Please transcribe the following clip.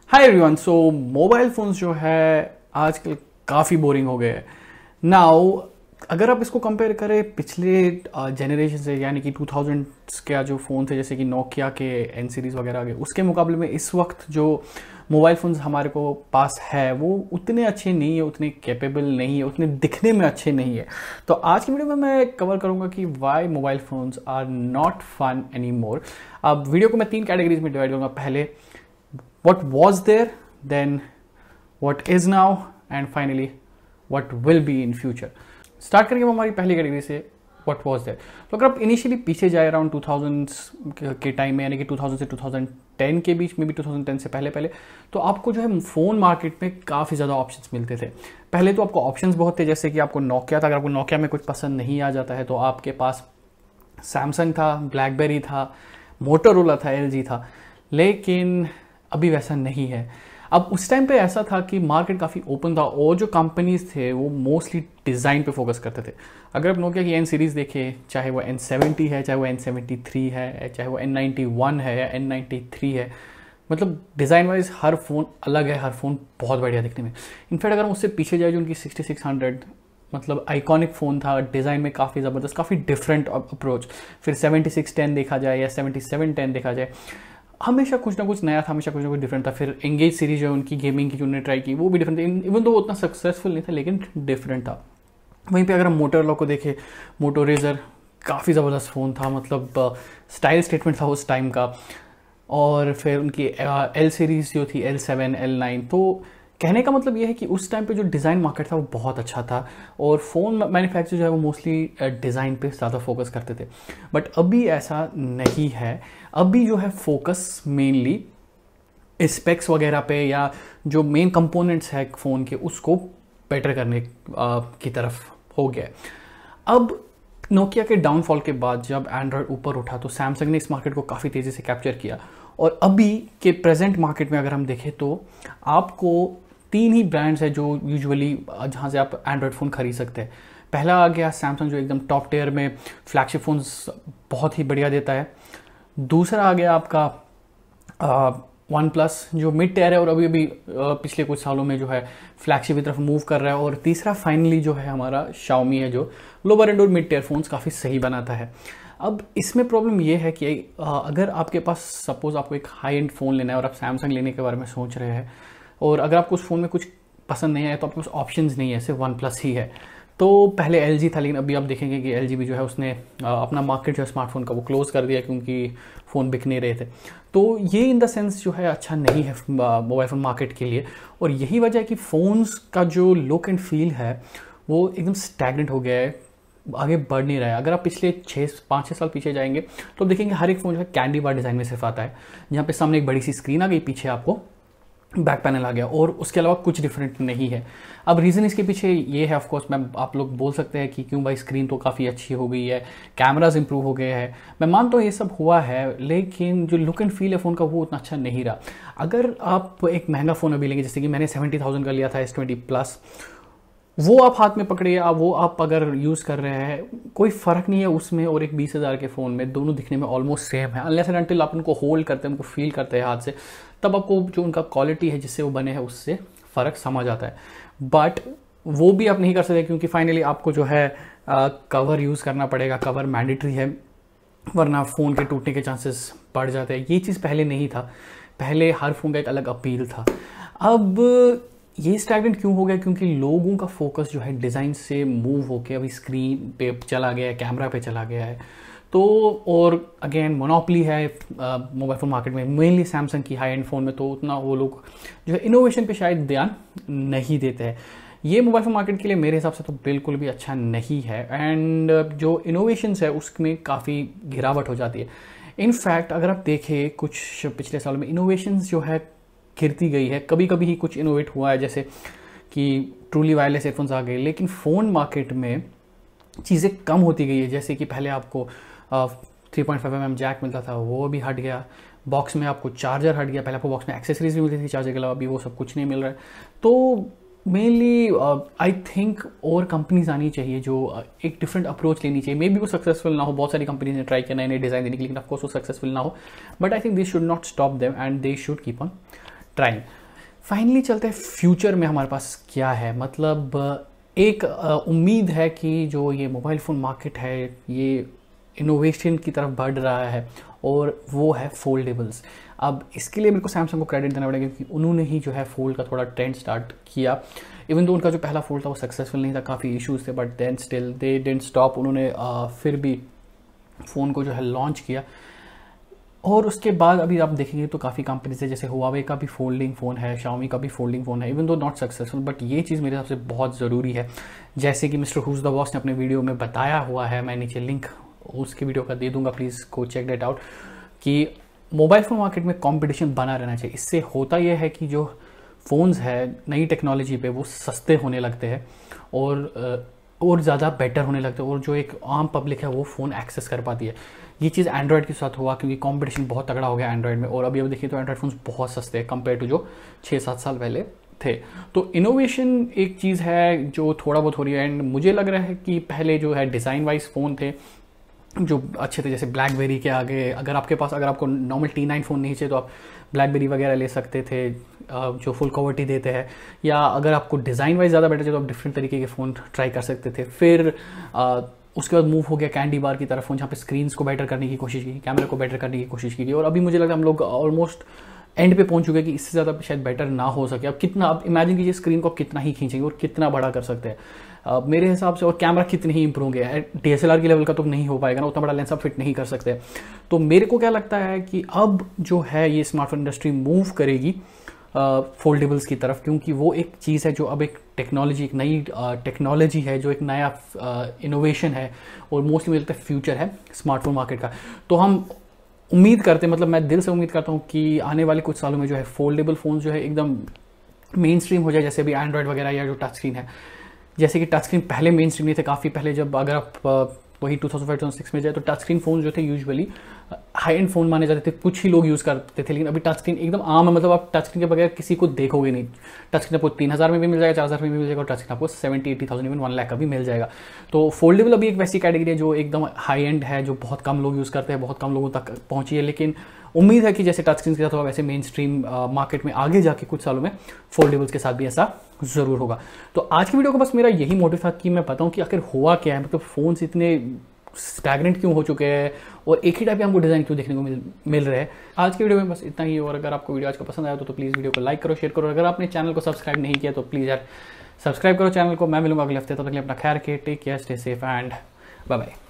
हाय everyone. So mobile phones जो है आजकल काफ़ी बोरिंग हो गए हैं। नाउ अगर आप इसको कंपेयर करें पिछले जनरेशन से, यानी कि 2000s के जो फ़ोन थे जैसे कि नोकिया के एन सीरीज़ वगैरह आ गए, उसके मुकाबले में इस वक्त जो मोबाइल फ़ोन्स हमारे को पास है वो उतने अच्छे नहीं है, उतने कैपेबल नहीं है, उतने दिखने में अच्छे नहीं है। तो आज की वीडियो में मैं कवर करूंगा कि why mobile phones are not fun any more. अब वीडियो को मैं 3 कैटेगरीज में डिवाइड करूँगा। पहले what was there, then what is now, and finally what will be in future। Start करेंगे हमारी पहली कैटेगरी से, what was there। तो अगर आप इनिशियली पीछे जाए अराउंड 2000s के टाइम में, यानी कि 2000 से 2010 के बीच में भी, 2010 से पहले पहले तो आपको जो है फ़ोन मार्केट में काफ़ी ज़्यादा ऑप्शंस मिलते थे। पहले तो आपको ऑप्शंस बहुत थे, जैसे कि आपको नोकिया था, अगर आपको नोकिया में कुछ पसंद नहीं आ जाता है तो आपके पास सैमसंग था, ब्लैकबेरी था, मोटोरोला था, एलजी था। लेकिन अभी वैसा नहीं है। अब उस टाइम पे ऐसा था कि मार्केट काफ़ी ओपन था और जो कंपनीज थे वो मोस्टली डिज़ाइन पे फोकस करते थे। अगर आप नोकिया की एन सीरीज़ देखें, चाहे वो N70 है, चाहे वो N73 है, चाहे वो N91 है या N93 है, मतलब डिज़ाइन वाइज हर फ़ोन अलग है, हर फ़ोन बहुत बढ़िया दिखने में। इनफैक्ट अगर हम उससे पीछे जाए जो उनकी 6600 मतलब आइकॉनिक फ़ोन था, डिज़ाइन में काफ़ी ज़बरदस्त, काफ़ी डिफरेंट अप्रोच। फिर 7610 देखा जाए या 7710 देखा जाए, हमेशा कुछ ना कुछ नया था, हमेशा कुछ ना कुछ डिफरेंट था। फिर एंगेज सीरीज जो उनकी गेमिंग की जो उन्होंने ट्राई की वो भी डिफरेंट थी, इवन तो वो उतना सक्सेसफुल नहीं था लेकिन डिफरेंट था। वहीं पे अगर हम मोटोरोला को देखें, मोटोरेजर काफ़ी ज़बरदस्त फ़ोन था, मतलब स्टाइल स्टेटमेंट था उस टाइम का। और फिर उनकी एल सीरीज़ जो थी, L7 L9, तो कहने का मतलब ये है कि उस टाइम पे जो डिज़ाइन मार्केट था वो बहुत अच्छा था और फ़ोन मैन्युफैक्चर जो है वो मोस्टली डिज़ाइन पे ज़्यादा फोकस करते थे। बट अभी ऐसा नहीं है। अभी जो है फोकस मेनली स्पेक्स वगैरह पे या जो मेन कंपोनेंट्स है फ़ोन के उसको बेटर करने की तरफ हो गया है। अब नोकिया के डाउनफॉल के बाद जब एंड्रॉयड ऊपर उठा तो सैमसंग ने इस मार्केट को काफ़ी तेज़ी से कैप्चर किया और अभी के प्रेजेंट मार्केट में अगर हम देखें तो आपको 3 ही ब्रांड्स है जो यूजुअली जहाँ से आप एंड्रॉयड फ़ोन खरीद सकते हैं। पहला आ गया सैमसंग जो एकदम टॉप टियर में फ्लैगशिप फ़ोन्स बहुत ही बढ़िया देता है। दूसरा आ गया आपका वन प्लस जो मिड टियर है और अभी अभी पिछले कुछ सालों में जो है फ्लैगशिप की तरफ मूव कर रहा है। और तीसरा फाइनली जो है हमारा Xiaomi है जो लोअर एंड और मिड टियर फ़ोन्स काफ़ी सही बनाता है। अब इसमें प्रॉब्लम ये है कि अगर आपके पास सपोज़ आपको एक हाई एंड फ़ोन लेना है और आप सैमसंग लेने के बारे में सोच रहे हैं और अगर आपको उस फ़ोन में कुछ पसंद नहीं है तो आपके पास ऑप्शंस नहीं है, सिर्फ वन प्लस ही है। तो पहले LG था, लेकिन अभी आप देखेंगे कि LG भी जो है उसने अपना मार्केट जो है स्मार्टफोन का वो क्लोज़ कर दिया क्योंकि फ़ोन बिक नहीं रहे थे। तो ये इन द सेंस जो है अच्छा नहीं है मोबाइल फ़ोन मार्केट के लिए। और यही वजह है कि फ़ोन्स का जो लुक एंड फील है वो एकदम स्टैग्नेंट हो गया है, आगे बढ़ नहीं रहा है। अगर आप पिछले 5-6 साल पीछे जाएंगे तो देखेंगे हर एक फ़ोन जो है कैंडी बार डिज़ाइन में सिर्फ आता है, जहाँ पे सामने एक बड़ी सी स्क्रीन आ गई, पीछे आपको बैक पैनल आ गया और उसके अलावा कुछ डिफरेंट नहीं है। अब रीज़न इसके पीछे ये है, ऑफ कोर्स मैं आप लोग बोल सकते हैं कि क्यों भाई स्क्रीन तो काफ़ी अच्छी हो गई है, कैमराज इंप्रूव हो गए हैं, मैं मानता हूँ ये सब हुआ है, लेकिन जो लुक एंड फील है फ़ोन का वो उतना अच्छा नहीं रहा। अगर आप एक महंगा फ़ोन अभी लेंगे, जैसे कि मैंने 70,000 का लिया था S20 प्लस, वो आप हाथ में पकड़िए, वो आप अगर यूज़ कर रहे हैं कोई फ़र्क नहीं है उसमें और एक 20,000 के फ़ोन में, दोनों दिखने में ऑलमोस्ट सेम है। अनलेस एंड अनटिल आप उनको होल्ड करते हैं, उनको फील करते हैं हाथ से, तब आपको जो उनका क्वालिटी है जिससे वो बने हैं उससे फ़र्क समझ आता है। बट वो भी आप नहीं कर सकते क्योंकि फाइनली आपको जो है कवर यूज़ करना पड़ेगा, कवर मैंडेटरी है, वरना फ़ोन के टूटने के चांसेस बढ़ जाते हैं। ये चीज़ पहले नहीं था, पहले हर फ़ोन का एक अलग अपील था। अब ये स्टैग्नेंट क्यों हो गया? क्योंकि लोगों का फोकस जो है डिज़ाइन से मूव होकर अभी स्क्रीन पे चला गया है, कैमरा पे चला गया है। तो और अगेन मोनोपोली है मोबाइल फ़ोन मार्केट में, मेनली सैमसंग की हाई एंड फ़ोन में, तो उतना वो लोग जो है इनोवेशन पे शायद ध्यान नहीं देते हैं। ये मोबाइल फ़ोन मार्केट के लिए मेरे हिसाब से तो बिल्कुल भी अच्छा नहीं है एंड जो इनोवेशंस है उसमें काफ़ी गिरावट हो जाती है। इनफैक्ट अगर आप देखें कुछ पिछले सालों में इनोवेशंस जो है गिरती गई है, कभी कभी ही कुछ इनोवेट हुआ है, जैसे कि ट्रूली वायरलेस एयरफोन्स आ गए, लेकिन फ़ोन मार्केट में चीज़ें कम होती गई है। जैसे कि पहले आपको 3.5mm जैक मिलता था, वो भी हट गया। बॉक्स में आपको चार्जर हट गया, पहले आपको बॉक्स में एक्सेसरीज भी मिलती थी चार्जर के अलावा, अभी वो सब कुछ नहीं मिल रहा है। तो मेनली आई थिंक और कंपनीज आनी चाहिए जो एक डिफरेंट अप्रोच लेनी चाहिए। मे बी वो सक्सेसफुल ना हो, बहुत सारी कंपनीज ने ट्राई किया नए नए डिज़ाइन देने की, लेकिन ऑफकोर्स वो सक्सेसफुल ना हो। But I think they should not stop them and they should keep on trying. Finally चलते हैं फ्यूचर में हमारे पास क्या है। मतलब एक उम्मीद है कि जो ये मोबाइल फ़ोन मार्केट है ये इनोवेशन की तरफ बढ़ रहा है और वो है फोल्डेबल्स। अब इसके लिए मेरे को सैमसंग को क्रेडिट देना पड़ेगा क्योंकि उन्होंने ही जो है फोल्ड का थोड़ा ट्रेंड स्टार्ट किया। इवन तो उनका जो पहला फोल्ड था वो सक्सेसफुल नहीं था, काफ़ी इश्यूज थे, but then still they didn't stop. उन्होंने फिर भी फ़ोन को जो है लॉन्च किया। और उसके बाद अभी आप देखेंगे तो काफ़ी कंपनीज है, जैसे हुआवे का भी फोल्डिंग फ़ोन है, शाओमी का भी फोल्डिंग फ़ोन है, even though not successful, but ये चीज़ मेरे हिसाब से बहुत ज़रूरी है। जैसे कि मिस्टर हुज द बॉस ने अपने वीडियो में बताया हुआ है, मैं नीचे लिंक उसके वीडियो का दे दूंगा, प्लीज़ को चेक डेट आउट, कि मोबाइल फ़ोन मार्केट में कंपटीशन बना रहना चाहिए। इससे होता यह है कि जो फ़ोन्स है नई टेक्नोलॉजी पे वो सस्ते होने लगते हैं और ज़्यादा बेटर होने लगते हैं, और जो एक आम पब्लिक है वो फ़ोन एक्सेस कर पाती है। ये चीज़ एंड्रॉयड के साथ हुआ क्योंकि कंपटीशन बहुत तगड़ा हो गया एंड्रॉयड में, और अभी अब देखिए तो एंड्रॉयड फ़ोन्स बहुत सस्ते हैं कंपेयर टू जो 6-7 साल पहले थे। तो इनोवेशन एक चीज़ है जो थोड़ा बहुत हो रही है, एंड मुझे लग रहा है कि पहले जो है डिज़ाइन वाइज फ़ोन थे जो अच्छे थे, जैसे ब्लैकबेरी के आगे अगर आपको नॉर्मल T9 फ़ोन नहीं चाहिए तो आप ब्लैकबेरी वगैरह ले सकते थे जो फुल कवर्टी देते हैं, या अगर आपको डिज़ाइन वाइज ज़्यादा बेटर चाहिए तो आप डिफरेंट तरीके के फ़ोन ट्राई कर सकते थे। फिर उसके बाद मूव हो गया कैंडी बार की तरफ, फ़ोन जहाँ पे स्क्रीन्स को बेटर करने की कोशिश की, कैमरे को बेटर करने की कोशिश की, और अभी मुझे लगता है हम लोग ऑलमोस्ट एंड पे पहुंच चुके हैं कि इससे ज़्यादा शायद बेटर ना हो सके। अब इमेजिन कीजिए स्क्रीन को कितना ही खींचेंगे और कितना बड़ा कर सकते हैं मेरे हिसाब से, और कैमरा कितने ही इंप्रूव गया है, DSLR की लेवल का तो नहीं हो पाएगा ना, उतना बड़ा लेंस आप फिट नहीं कर सकते। तो मेरे को क्या लगता है कि अब जो है ये स्मार्टफोन इंडस्ट्री मूव करेगी फोल्डेबल्स की तरफ, क्योंकि वो एक चीज़ है जो अब एक टेक्नोलॉजी, एक नई टेक्नोलॉजी है, जो एक नया इनोवेशन है, और मोस्टली मुझे लगता है फ्यूचर है स्मार्टफोन मार्केट का। तो हम उम्मीद करते हैं, मतलब मैं दिल से उम्मीद करता हूँ कि आने वाले कुछ सालों में जो है फोल्डेबल फ़ोन जो है एकदम मेन स्ट्रीम हो जाए, जैसे अभी एंड्रॉयड वगैरह या जो टच स्क्रीन है। जैसे कि टच स्क्रीन पहले मेन स्ट्रीम नहीं थे, काफ़ी पहले जब अगर आप वही 2005-2006 में जाए तो टच स्क्रीन फ़ोन जो थे यूजुअली हाई एंड फ़ोन माने जाते थे, कुछ ही लोग यूज़ करते थे, लेकिन अभी टच स्क्रीन एकदम आम है। मतलब आप टच स्क्रीन के बगैर किसी को देखोगे नहीं। टच स्क्रीन आपको 3000 में भी मिल जाएगा, 4000 में भी मिल जाएगा, और टच स्क्रीन आपको 70-80,000 इवन 1 लाख का भी मिल जाएगा। तो फोल्डेबल अभी एक वैसी कैटेगरी है जो एकदम हाई एंड है, जो बहुत कम लोग यूज़ करते हैं, बहुत कम लोगों तक पहुंची है, लेकिन उम्मीद है कि जैसे टच स्क्रीन के साथ हुआ वैसे मेन स्ट्रीम मार्केट में आगे जाके कुछ सालों में फोल्डेबल्स के साथ भी ऐसा ज़रूर होगा। तो आज की वीडियो का बस मेरा यही मोटिव था कि मैं बताऊं कि आखिर हुआ क्या है, मतलब फ़ोन्स इतने स्टैग्नेंट क्यों हो चुके हैं और एक ही टाइप के हमको डिज़ाइन क्यों देखने को मिल रहे हैं। आज की वीडियो में बस इतना ही, और अगर आपको वीडियो आज का पसंद आया तो प्लीज़ वीडियो को लाइक करो, शेयर करो। अगर आपने चैनल को सब्सक्राइब नहीं किया तो प्लीज़ यार सब्सक्राइब करो चैनल को। मैं मिलूंगा अगले हफ्ते, तब तक के लिए अपना ख्याल रखिए, take care, stay safe and bye bye.